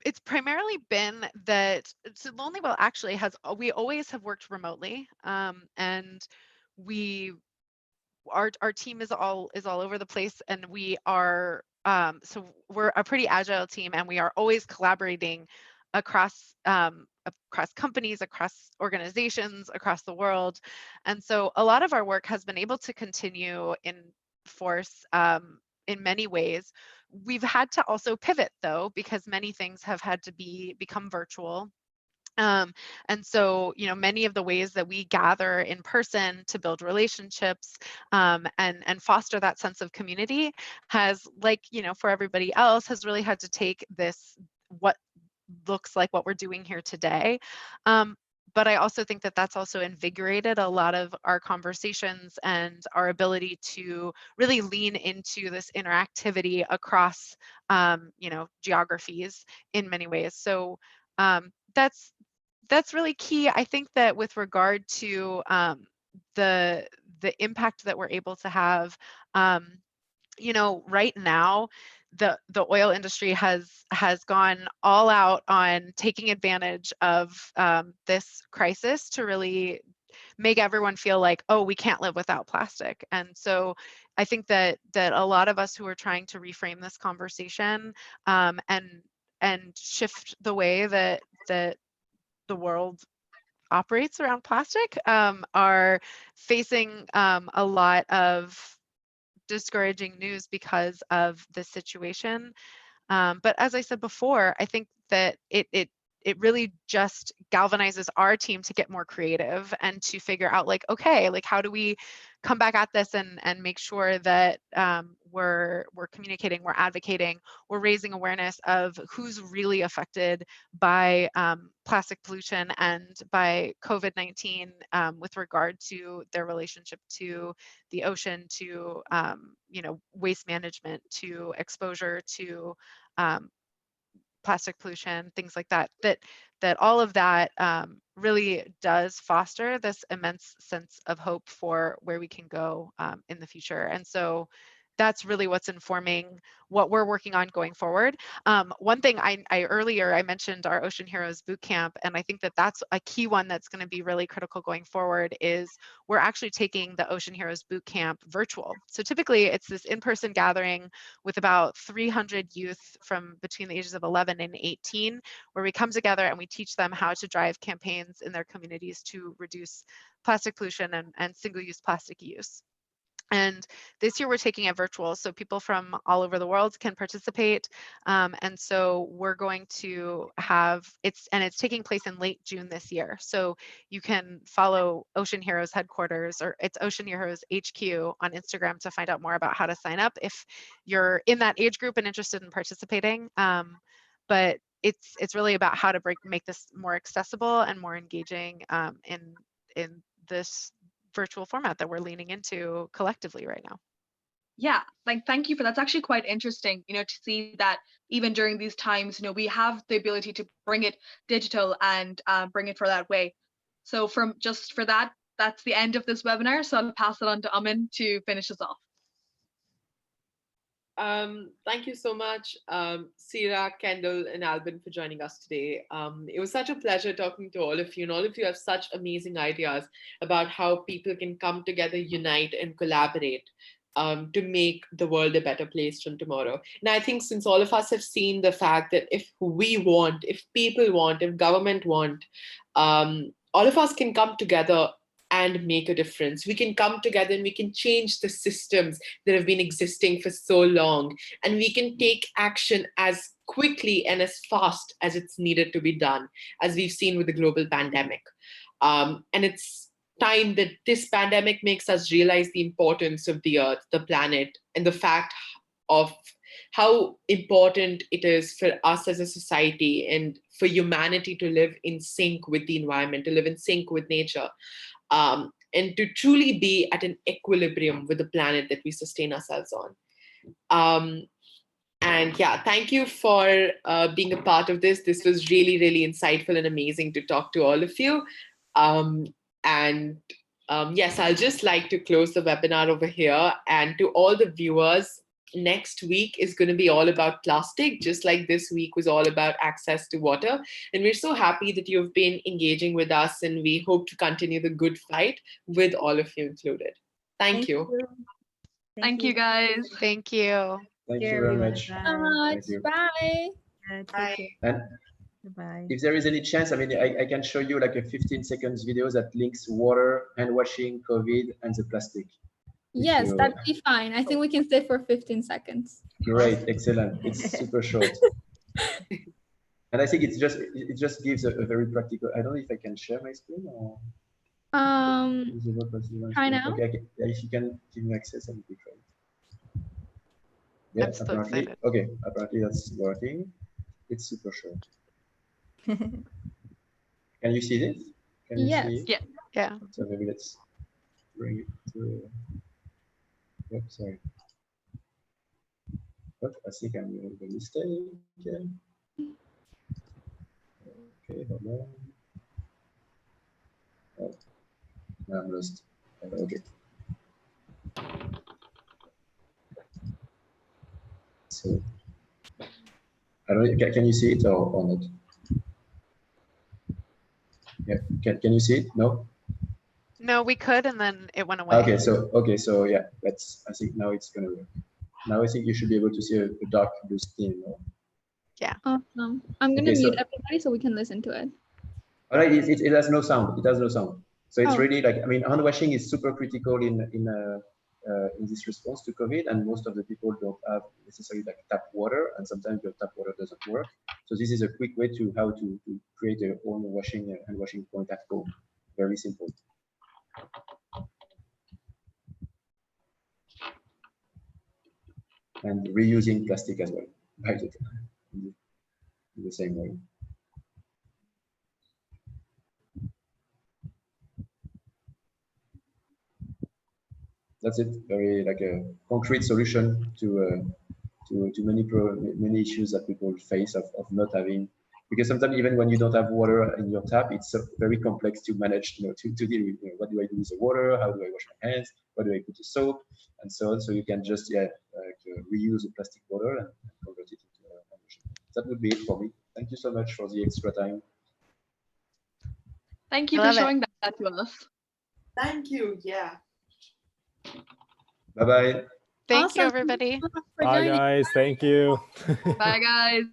it's primarily been that, so Lonely Well actually we always have worked remotely, and our team is all over the place, and we are so we're a pretty agile team, and we are always collaborating across companies, across organizations, across the world. And so a lot of our work has been able to continue in force in many ways. We've had to also pivot though, because many things have had to become virtual. And so, many of the ways that we gather in person to build relationships and foster that sense of community has, like, for everybody else, has really had to take what looks like what we're doing here today. But I also think that that's also invigorated a lot of our conversations and our ability to really lean into this interactivity across, geographies in many ways. So that's really key. I think that with regard to the impact that we're able to have, right now, the oil industry has gone all out on taking advantage of this crisis to really make everyone feel like, oh, we can't live without plastic. And so I think that a lot of us who are trying to reframe this conversation and shift the way that the world operates around plastic are facing a lot of discouraging news because of the situation. But as I said before, I think that it really just galvanizes our team to get more creative and to figure out, like, okay, like, how do we come back at this and make sure that we're communicating, we're advocating, we're raising awareness of who's really affected by plastic pollution and by COVID-19 with regard to their relationship to the ocean, to waste management, to exposure to plastic pollution, things like that, that all of that really does foster this immense sense of hope for where we can go in the future. And so that's really what's informing what we're working on going forward. One thing earlier I mentioned our Ocean Heroes Bootcamp, and I think that that's a key one that's going to be really critical going forward. Is we're actually taking the Ocean Heroes Bootcamp virtual. So typically it's this in-person gathering with about 300 youth from between the ages of 11 and 18, where we come together and we teach them how to drive campaigns in their communities to reduce plastic pollution and single-use plastic use. And this year we're taking it virtual, so people from all over the world can participate. And so we're going to have it's taking place in late June this year. So you can follow Ocean Heroes headquarters, or it's Ocean Heroes HQ on Instagram, to find out more about how to sign up if you're in that age group and interested in participating. But it's really about how to make this more accessible and more engaging in this virtual format that we're leaning into collectively right now. Yeah, like, thank you for that's actually quite interesting, to see that even during these times, we have the ability to bring it digital and bring it for that way. So for that, that's the end of this webinar. So I'll pass it on to Amin to finish us off. Thank you so much, Sira, Kendall, and Albin, for joining us today. It was such a pleasure talking to all of you, and all of you have such amazing ideas about how people can come together, unite, and collaborate to make the world a better place from tomorrow. And I think since all of us have seen the fact that if we want, if people want, if government want, all of us can come together and make a difference. We can come together and we can change the systems that have been existing for so long. And we can take action as quickly and as fast as it's needed to be done, as we've seen with the global pandemic. And it's time that this pandemic makes us realize the importance of the Earth, the planet, and the fact of how important it is for us as a society and for humanity to live in sync with the environment, to live in sync with nature. And to truly be at an equilibrium with the planet that we sustain ourselves on. And yeah, thank you for being a part of this. This was really, really insightful and amazing to talk to all of you. And yes, I'll just like to close the webinar over here. And to all the viewers, next week is going to be all about plastic, just like this week was all about access to water. And we're so happy that you've been engaging with us, and we hope to continue the good fight with all of you included. Thank you. Thank you, guys. Thank you. Thank you Care, very everyone. much. Bye. Thank you. Bye. Yeah, take Bye. care. And Goodbye. if there is any chance, I mean, I can show you like a 15 seconds video that links water, hand washing, COVID, and the plastic. Yes, you- that'd be fine. I think we can stay for 15 seconds. Great, excellent. It's super short. And I think it just gives a very practical. I don't know if I can share my screen or is it not possible on Try screen? now. Okay, if you can give me access, that would be great. Yeah, I'm so apparently. excited. Okay, apparently that's working. It's super short. Can you see this? Can you Yes. see it? Yeah. Yeah. So maybe let's bring it to. Oops, sorry. Oops, I think I'm doing a mistake. Okay, hold on. Oh, now I'm lost. Okay. So, I don't. Can you see it or not? Yeah. Can you see it? No. No, we could, and then it went away. Okay. So yeah. Let's. I think now it's gonna work. Now I think you should be able to see a dark blue screen. No? Awesome. I'm going to Okay, so- mute everybody so we can listen to it. All right. It has no sound. It has no sound. So it's Oh. really like, I mean, hand washing is super critical in this response to COVID, and most of the people don't have necessarily like tap water, and sometimes your tap water doesn't work. So this is a quick way to how to create your own hand washing point at home. Very simple. And reusing plastic as well, by the time, in the same way. That's it. Very like a concrete solution to many issues that people face of not having. Because sometimes even when you don't have water in your tap, it's very complex to manage. To deal with. What do I do with the water? How do I wash my hands? What do I put the soap? And so on. So you can just reuse a plastic bottle and convert it into a hand washing. That would be it for me. Thank you so much for the extra time. Thank you I for love it. showing that to us. Thank you. Yeah. Bye bye. Thank you, Awesome. everybody. For Bye, joining. guys. Thank you. Bye, guys.